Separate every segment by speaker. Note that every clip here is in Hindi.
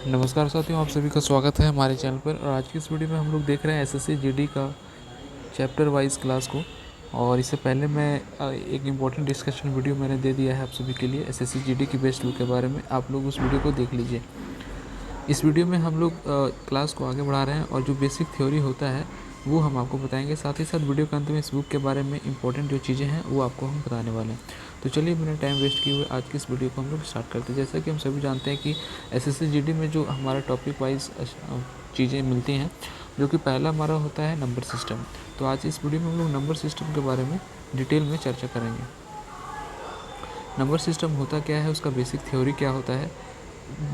Speaker 1: नमस्कार साथियों, आप सभी का स्वागत है हमारे चैनल पर। और आज की इस वीडियो में हम लोग देख रहे हैं एसएससी जीडी का चैप्टर वाइज क्लास को। और इससे पहले मैं एक इम्पॉर्टेंट डिस्कशन वीडियो मैंने दे दिया है आप सभी के लिए एसएससी जीडी की बेस्ट लुक के बारे में। आप लोग उस वीडियो को देख लीजिए। इस वीडियो में हम लोग क्लास को आगे बढ़ा रहे हैं और जो बेसिक थ्योरी होता है वो हम आपको बताएंगे। साथ ही साथ वीडियो के अंत में इस बुक के बारे में इंपॉर्टेंट जो चीज़ें हैं वो आपको हम बताने वाले हैं। तो चलिए बिना टाइम वेस्ट किए हुए आज की इस वीडियो को हम लोग स्टार्ट करते हैं। जैसा कि हम सभी जानते हैं कि एसएससी जीडी में जो हमारा टॉपिक वाइज चीज़ें मिलती हैं, जो कि पहला हमारा होता है नंबर सिस्टम। तो आज इस वीडियो में हम लोग नंबर सिस्टम के बारे में डिटेल में चर्चा करेंगे। नंबर सिस्टम होता क्या है, उसका बेसिक थ्योरी क्या होता है,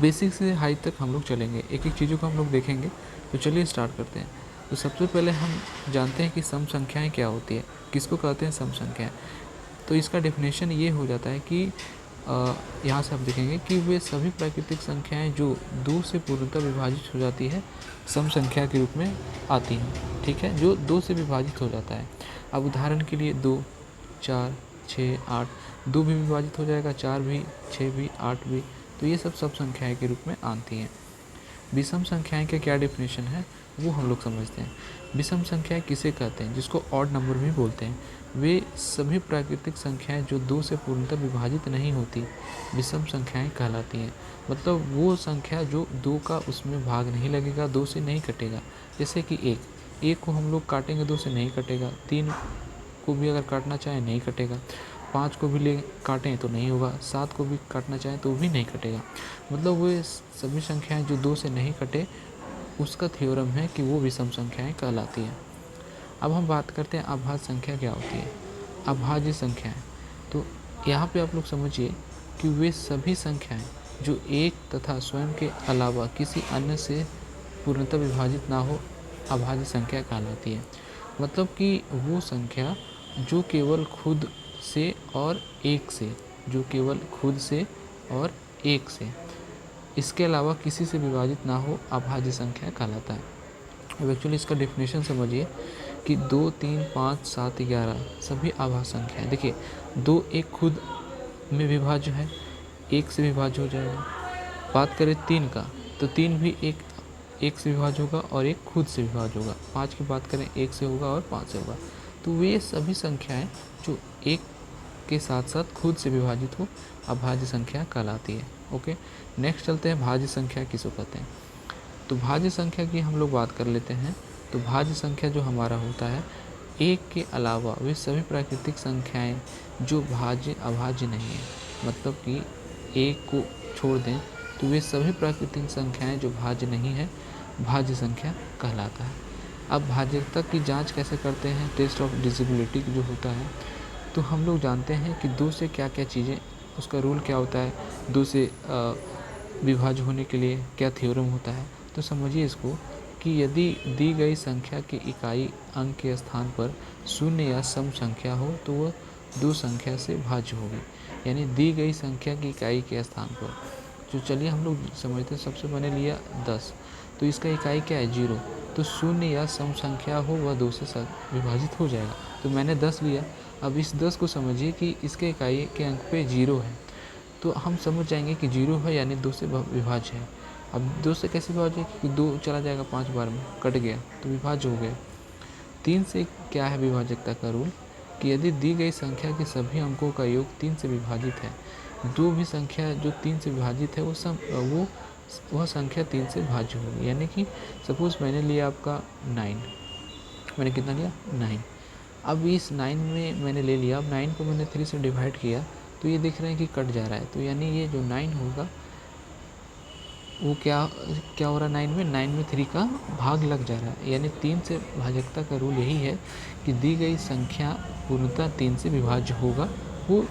Speaker 1: बेसिक से हाई तक हम लोग चलेंगे, एक एक चीज़ों को हम लोग देखेंगे। तो चलिए स्टार्ट करते हैं। तो सबसे पहले हम जानते हैं कि सम संख्याएँ क्या होती है, किसको कहते हैं सम संख्याएँ। तो इसका डेफिनेशन ये हो जाता है कि यहाँ से आप देखेंगे कि वे सभी प्राकृतिक संख्याएं जो 2 से पूर्णतः विभाजित हो जाती है सम संख्या के रूप में आती हैं। ठीक है, जो 2 से विभाजित हो जाता है। अब उदाहरण के लिए 2, 4, 6, 8, 2 भी विभाजित हो जाएगा, 4 भी, 6 भी, 8 भी। तो ये सब संख्याएं के रूप में आती हैं। विषम संख्याएं का क्या डेफिनेशन है वो हम लोग समझते हैं। विषम संख्याएं किसे कहते हैं, जिसको ऑड नंबर भी बोलते हैं। वे सभी प्राकृतिक संख्याएं जो 2 से पूर्णतः विभाजित नहीं होती विषम संख्याएं कहलाती हैं। मतलब वो संख्या जो 2 का उसमें भाग नहीं लगेगा, 2 से नहीं कटेगा। जैसे कि 1 को हम लोग काटेंगे 2 से नहीं कटेगा, 3 को भी अगर काटना चाहें नहीं कटेगा, 5 को भी ले काटें तो नहीं होगा, 7 को भी काटना चाहें तो भी नहीं कटेगा। मतलब वो सभी संख्याएं जो 2 से नहीं कटे उसका थ्योरम है कि वो विषम संख्याएं कहलाती हैं। अब हम बात करते हैं अभाज्य संख्या क्या होती है। अभाज्य संख्याएं, तो यहाँ पे आप लोग समझिए कि वे सभी संख्याएं जो एक तथा स्वयं के अलावा किसी अन्य से पूर्णतः विभाजित ना हो अभाज्य संख्या कहलाती है। मतलब कि वो संख्या जो केवल खुद से और एक से, जो केवल खुद से और एक से, इसके अलावा किसी से विभाजित ना हो अभाज्य संख्या कहलाता है। अब एक्चुअली इसका डेफिनेशन समझिए कि 2, 3, 5, 7, 11 सभी अभाज्य संख्या है। देखिए 2 एक खुद में विभाज्य है, एक से विभाज्य हो जाएगा। बात करें 3 का, तो 3 भी एक से विभाज्य होगा और एक खुद से विभाज्य होगा। 5 की बात करें 1 से होगा और 5 से होगा। तो वे सभी संख्याएं जो एक के साथ साथ खुद से विभाजित हो अभाज्य संख्या कहलाती है। ओके, नेक्स्ट चलते हैं भाज्य संख्या किसको कहते हैं। तो भाज्य संख्या की हम लोग बात कर लेते हैं। तो भाज्य संख्या जो हमारा होता है, एक के अलावा वे सभी प्राकृतिक संख्याएं जो भाज्य अभाज्य नहीं है, मतलब कि एक को छोड़ दें तो वे सभी प्राकृतिक संख्याएं जो भाज्य नहीं है भाज्य संख्या कहलाता है। अब भाज्यता की जांच कैसे करते हैं, टेस्ट ऑफ डिविजिबिलिटी जो होता है। तो हम लोग जानते हैं कि 2 से क्या क्या चीज़ें, उसका रूल क्या होता है, 2 से विभाज्य होने के लिए क्या थ्योरम होता है। तो समझिए इसको कि यदि दी गई संख्या की इकाई अंक के स्थान पर शून्य या सम संख्या हो तो वह 2 संख्या से भाज्य होगी। यानी दी गई संख्या की इकाई के स्थान पर, जो चलिए हम लोग समझते हैं, सबसे मैंने लिया 10, तो इसका इकाई क्या है 0। तो शून्य या सम संख्या हो वह 2 से विभाजित हो जाएगा। तो मैंने 10 लिया। अब इस 10 को समझिए कि इसके इकाई के अंक पे 0 है, तो हम समझ जाएंगे कि 0 है यानी 2 से विभाज्य है। अब 2 से कैसे विभाज्य है, क्योंकि 2 चला जाएगा 5 बार में, कट गया तो विभाज्य हो गया। 3 से क्या है विभाजकता का रूल, कि यदि दी गई संख्या के सभी अंकों का योग 3 से विभाजित है, जो भी संख्या जो 3 से विभाजित है वह संख्या 3 से भाज्य होगी। यानी कि सपोज मैंने लिया आपका 9, मैंने कितना लिया 9। अब इस 9 में मैंने ले लिया, अब 9 को मैंने 3 से डिवाइड किया तो ये देख रहे हैं कि कट जा रहा है। तो यानी ये जो 9 होगा वो क्या हो रहा है, 9 में 9 में 3 का भाग लग जा रहा है। यानी 3 से भाजकता का रूल यही है कि दी गई संख्या पूर्णतः 3 से विभाज्य होगा, वो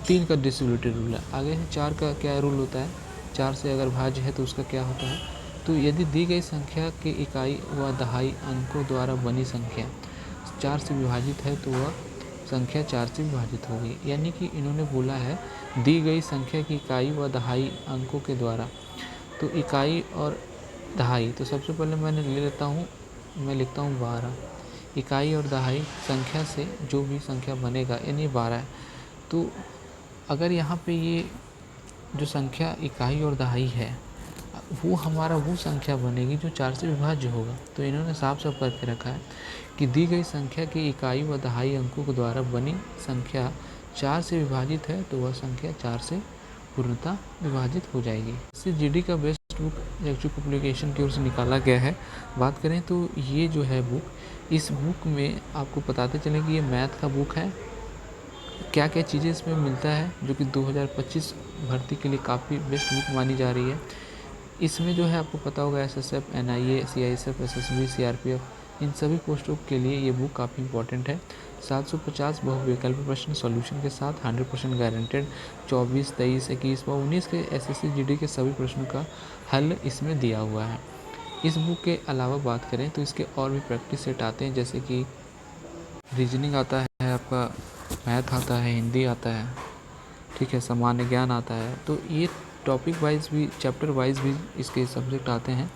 Speaker 1: 3 का डिविजिबिलिटी रूल है। आगे 4 का क्या रूल होता है, 4 से अगर भाज्य है तो उसका क्या होता है, तो यदि दी गई संख्या की इकाई व दहाई अंकों द्वारा बनी संख्या 4 से विभाजित है तो वह संख्या 4 से विभाजित होगी। यानी कि इन्होंने बोला है दी गई संख्या की इकाई व दहाई अंकों के द्वारा, तो इकाई और दहाई, तो सबसे पहले मैंने ले लेता हूँ, मैं लिखता हूँ 12। इकाई और दहाई संख्या से जो भी संख्या बनेगा यानी 12 है। तो अगर यहाँ पे ये जो संख्या इकाई और दहाई है, वो हमारा वो संख्या बनेगी जो 4 से विभाज्य होगा। तो इन्होंने साफ साफ करके रखा है कि दी गई संख्या की इकाई व दहाई अंकों के द्वारा बनी संख्या 4 से विभाजित है तो वह संख्या 4 से पूर्णतः विभाजित हो जाएगी। इससे जीडी का बेस्ट बुक एक्चुअल पब्लिकेशन की ओर से निकाला गया है। बात करें तो ये जो है बुक, इस बुक में आपको बताते चलें कि ये मैथ का बुक है। क्या क्या चीज़ें इसमें मिलता है जो कि 2025 भर्ती के लिए काफ़ी बेस्ट बुक मानी जा रही है। इसमें जो है आपको पता होगा SSF, NIA, CISF, SSB, CRPF, इन सभी पोस्टों के लिए ये बुक काफ़ी इंपॉर्टेंट है। 750 बहुविकल्पी प्रश्न सॉल्यूशन के साथ 100% गारंटेड 24, 23, 21 व 19 के एसएससी जीडी के सभी प्रश्नों का हल इसमें दिया हुआ है। इस बुक के अलावा बात करें तो इसके और भी प्रैक्टिस सेट आते हैं, जैसे कि रीजनिंग आता है, आपका मैथ आता है, हिंदी आता है, ठीक है, सामान्य ज्ञान आता है। तो ये टॉपिक वाइज भी, चैप्टर वाइज भी इसके सब्जेक्ट आते हैं।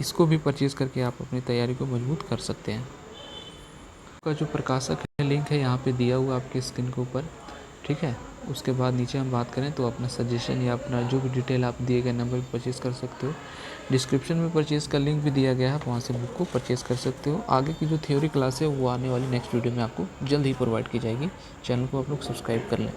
Speaker 1: इसको भी परचेज़ करके आप अपनी तैयारी को मजबूत कर सकते हैं। का जो प्रकाशक है लिंक है यहाँ पे दिया हुआ आपके स्क्रीन के ऊपर, ठीक है। उसके बाद नीचे हम बात करें तो अपना सजेशन या अपना जो भी डिटेल आप दिए गए नंबर पर परचेज़ कर सकते हो। डिस्क्रिप्शन में परचेज़ का लिंक भी दिया गया है, वहाँ से बुक को परचेज़ कर सकते हो। आगे की जो थ्योरी क्लास है वो आने वाली नेक्स्ट वीडियो में आपको जल्द ही प्रोवाइड की जाएगी। चैनल को आप लोग सब्सक्राइब कर लें।